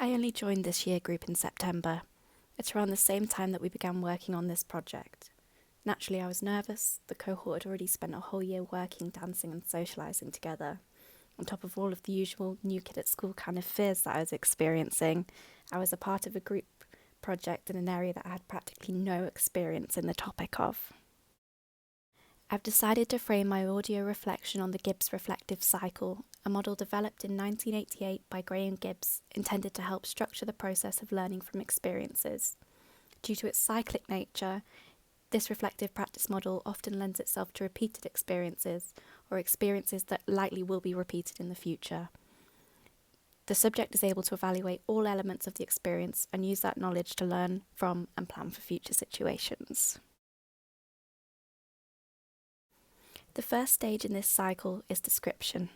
I only joined this year group in September. It's around the same time that we began working on this project. Naturally, I was nervous. The cohort had already spent a whole year working, dancing and socialising together. On top of all of the usual new kid at school kind of fears that I was experiencing, I was a part of a group project in an area that I had practically no experience in the topic of. I've decided to frame my audio reflection on the Gibbs reflective cycle, a model developed in 1988 by Graham Gibbs, intended to help structure the process of learning from experiences. Due to its cyclic nature, this reflective practice model often lends itself to repeated experiences, or experiences that likely will be repeated in the future. The subject is able to evaluate all elements of the experience and use that knowledge to learn from and plan for future situations. The first stage in this cycle is description.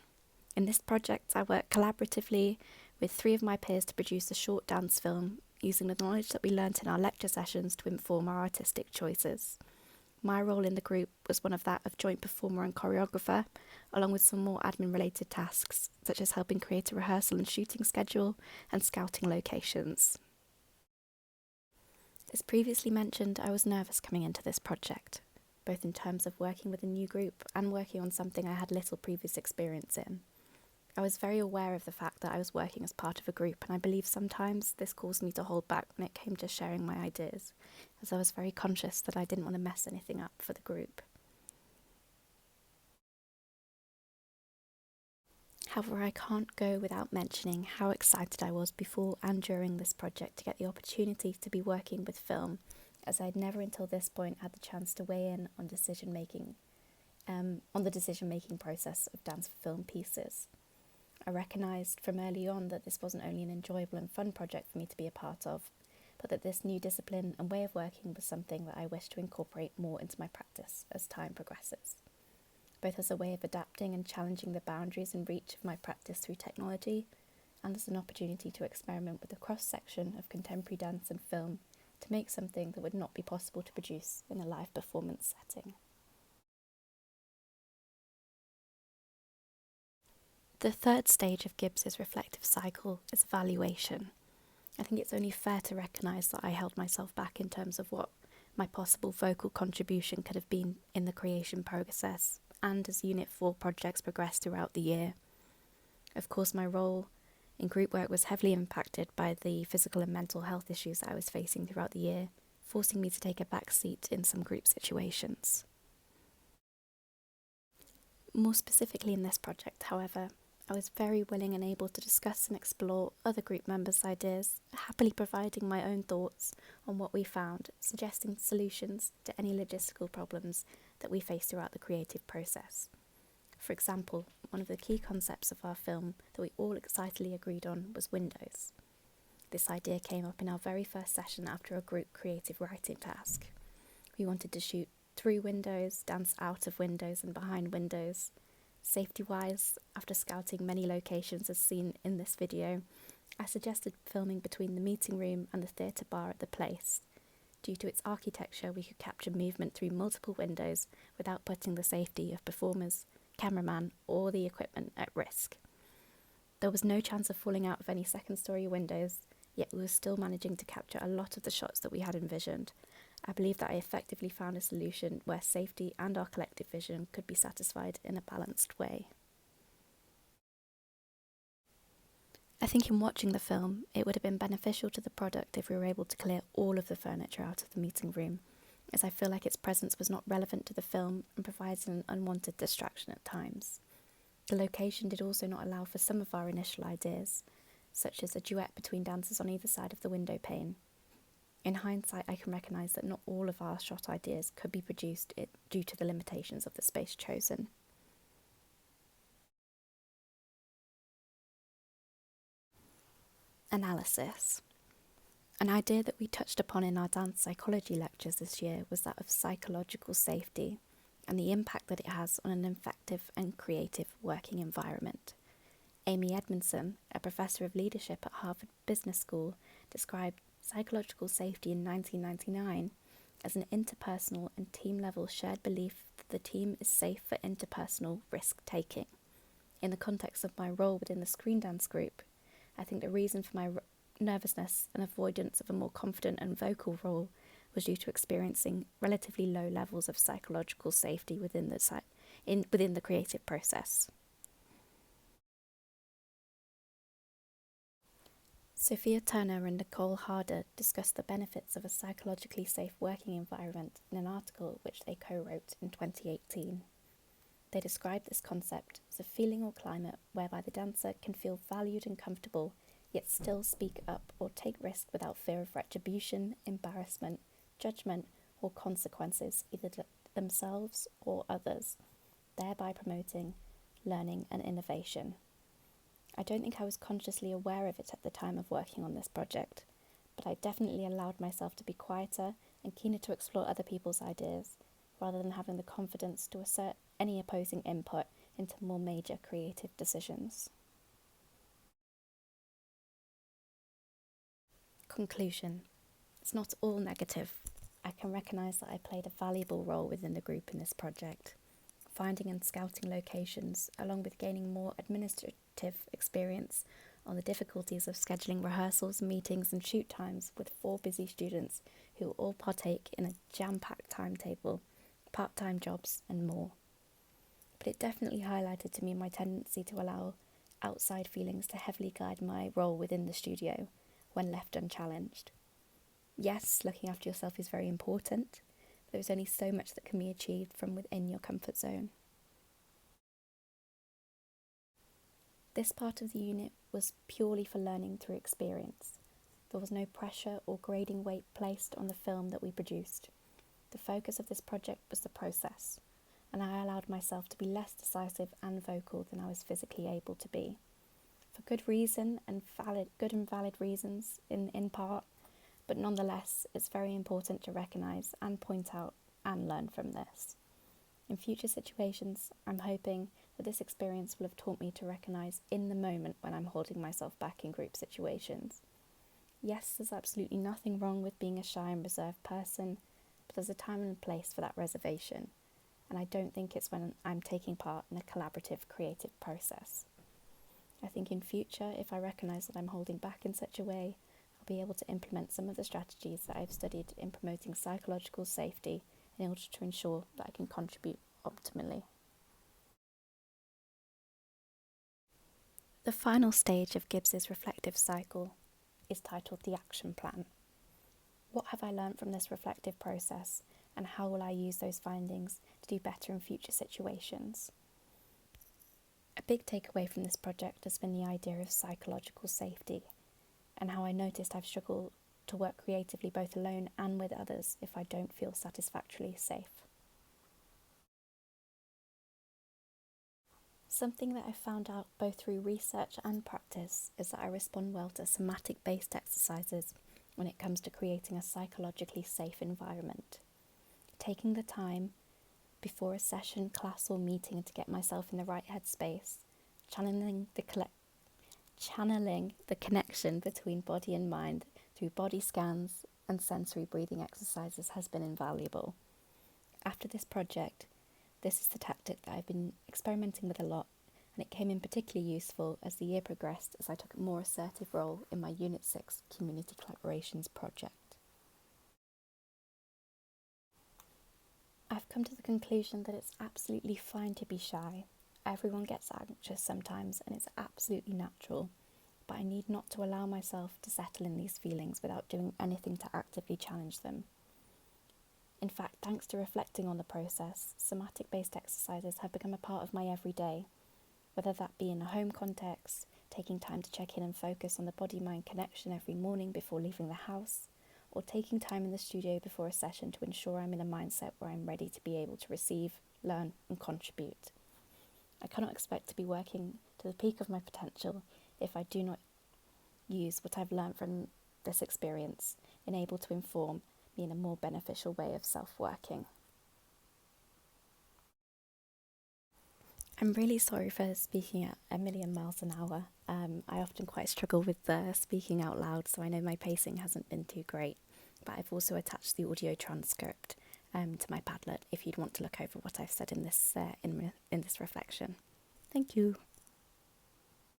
In this project, I work collaboratively with 3 of my peers to produce a short dance film, using the knowledge that we learnt in our lecture sessions to inform our artistic choices. My role in the group was one of that of joint performer and choreographer, along with some more admin-related tasks, such as helping create a rehearsal and shooting schedule and scouting locations. As previously mentioned, I was nervous coming into this project, both in terms of working with a new group and working on something I had little previous experience in. I was very aware of the fact that I was working as part of a group, and I believe sometimes this caused me to hold back when it came to sharing my ideas, as I was very conscious that I didn't want to mess anything up for the group. However, I can't go without mentioning how excited I was before and during this project to get the opportunity to be working with film, as I'd never until this point had the chance to weigh in on the decision-making process of dance for film pieces. I recognised from early on that this wasn't only an enjoyable and fun project for me to be a part of, but that this new discipline and way of working was something that I wished to incorporate more into my practice as time progresses, both as a way of adapting and challenging the boundaries and reach of my practice through technology, and as an opportunity to experiment with a cross-section of contemporary dance and film to make something that would not be possible to produce in a live performance setting. The third stage of Gibbs's reflective cycle is evaluation. I think it's only fair to recognise that I held myself back in terms of what my possible vocal contribution could have been in the creation process and as Unit 4 projects progressed throughout the year. Of course, my role in group work was heavily impacted by the physical and mental health issues that I was facing throughout the year, forcing me to take a back seat in some group situations. More specifically in this project, however, I was very willing and able to discuss and explore other group members' ideas, happily providing my own thoughts on what we found, suggesting solutions to any logistical problems that we faced throughout the creative process. For example, one of the key concepts of our film that we all excitedly agreed on was windows. This idea came up in our very first session after a group creative writing task. We wanted to shoot through windows, dance out of windows and behind windows. Safety-wise, after scouting many locations as seen in this video, I suggested filming between the meeting room and the theatre bar at the Place. Due to its architecture, we could capture movement through multiple windows without putting the safety of performers, cameraman, or the equipment at risk. There was no chance of falling out of any second-storey windows, yet we were still managing to capture a lot of the shots that we had envisioned. I believe that I effectively found a solution where safety and our collective vision could be satisfied in a balanced way. I think in watching the film, it would have been beneficial to the product if we were able to clear all of the furniture out of the meeting room, as I feel like its presence was not relevant to the film and provides an unwanted distraction at times. The location did also not allow for some of our initial ideas, such as a duet between dancers on either side of the window pane. In hindsight, I can recognise that not all of our shot ideas could be produced due to the limitations of the space chosen. Analysis. An idea that we touched upon in our dance psychology lectures this year was that of psychological safety and the impact that it has on an effective and creative working environment. Amy Edmondson, a professor of leadership at Harvard Business School, described psychological safety in 1999 as an interpersonal and team-level shared belief that the team is safe for interpersonal risk-taking. In the context of my role within the Screen Dance group, I think the reason for my nervousness and avoidance of a more confident and vocal role was due to experiencing relatively low levels of psychological safety within the creative process. Sophia Turner and Nicole Harder discussed the benefits of a psychologically safe working environment in an article which they co-wrote in 2018. They described this concept as a feeling or climate whereby the dancer can feel valued and comfortable, yet still speak up or take risks without fear of retribution, embarrassment, judgment, or consequences, either to themselves or others, thereby promoting learning and innovation. I don't think I was consciously aware of it at the time of working on this project, but I definitely allowed myself to be quieter and keener to explore other people's ideas, rather than having the confidence to assert any opposing input into more major creative decisions. Conclusion. It's not all negative. I can recognise that I played a valuable role within the group in this project. Finding and scouting locations, along with gaining more administrative experience on the difficulties of scheduling rehearsals, meetings and shoot times with 4 busy students who all partake in a jam-packed timetable, part-time jobs and more. But it definitely highlighted to me my tendency to allow outside feelings to heavily guide my role within the studio when left unchallenged. Yes, looking after yourself is very important, but there's only so much that can be achieved from within your comfort zone. This part of the unit was purely for learning through experience. There was no pressure or grading weight placed on the film that we produced. The focus of this project was the process, and I allowed myself to be less decisive and vocal than I was physically able to be. For good reason and valid reasons in part, but nonetheless, it's very important to recognise and point out and learn from this. In future situations, I'm hoping that this experience will have taught me to recognise in the moment when I'm holding myself back in group situations. Yes, there's absolutely nothing wrong with being a shy and reserved person, but there's a time and place for that reservation, and I don't think it's when I'm taking part in a collaborative creative process. I think in future, if I recognise that I'm holding back in such a way, I'll be able to implement some of the strategies that I've studied in promoting psychological safety in order to ensure that I can contribute optimally. The final stage of Gibbs's reflective cycle is titled the Action Plan. What have I learned from this reflective process, and how will I use those findings to do better in future situations? A big takeaway from this project has been the idea of psychological safety, and how I noticed I've struggled to work creatively both alone and with others if I don't feel satisfactorily safe. Something that I found out both through research and practice is that I respond well to somatic-based exercises when it comes to creating a psychologically safe environment. Taking the time before a session, class or meeting to get myself in the right headspace, channeling the connection between body and mind through body scans and sensory breathing exercises has been invaluable. After this project, this is the tactic that I've been experimenting with a lot, and it came in particularly useful as the year progressed as I took a more assertive role in my Unit 6 Community Collaborations project. I've come to the conclusion that it's absolutely fine to be shy. Everyone gets anxious sometimes, and it's absolutely natural, but I need not to allow myself to settle in these feelings without doing anything to actively challenge them. In fact, thanks to reflecting on the process, somatic-based exercises have become a part of my everyday, whether that be in a home context, taking time to check in and focus on the body-mind connection every morning before leaving the house, or taking time in the studio before a session to ensure I'm in a mindset where I'm ready to be able to receive, learn and contribute. I cannot expect to be working to the peak of my potential if I do not use what I've learned from this experience and able to inform me in a more beneficial way of self-working. I'm really sorry for speaking at a million miles an hour. I often quite struggle with speaking out loud, so I know my pacing hasn't been too great, but I've also attached the audio transcript to my Padlet if you'd want to look over what I've said in this reflection. Thank you.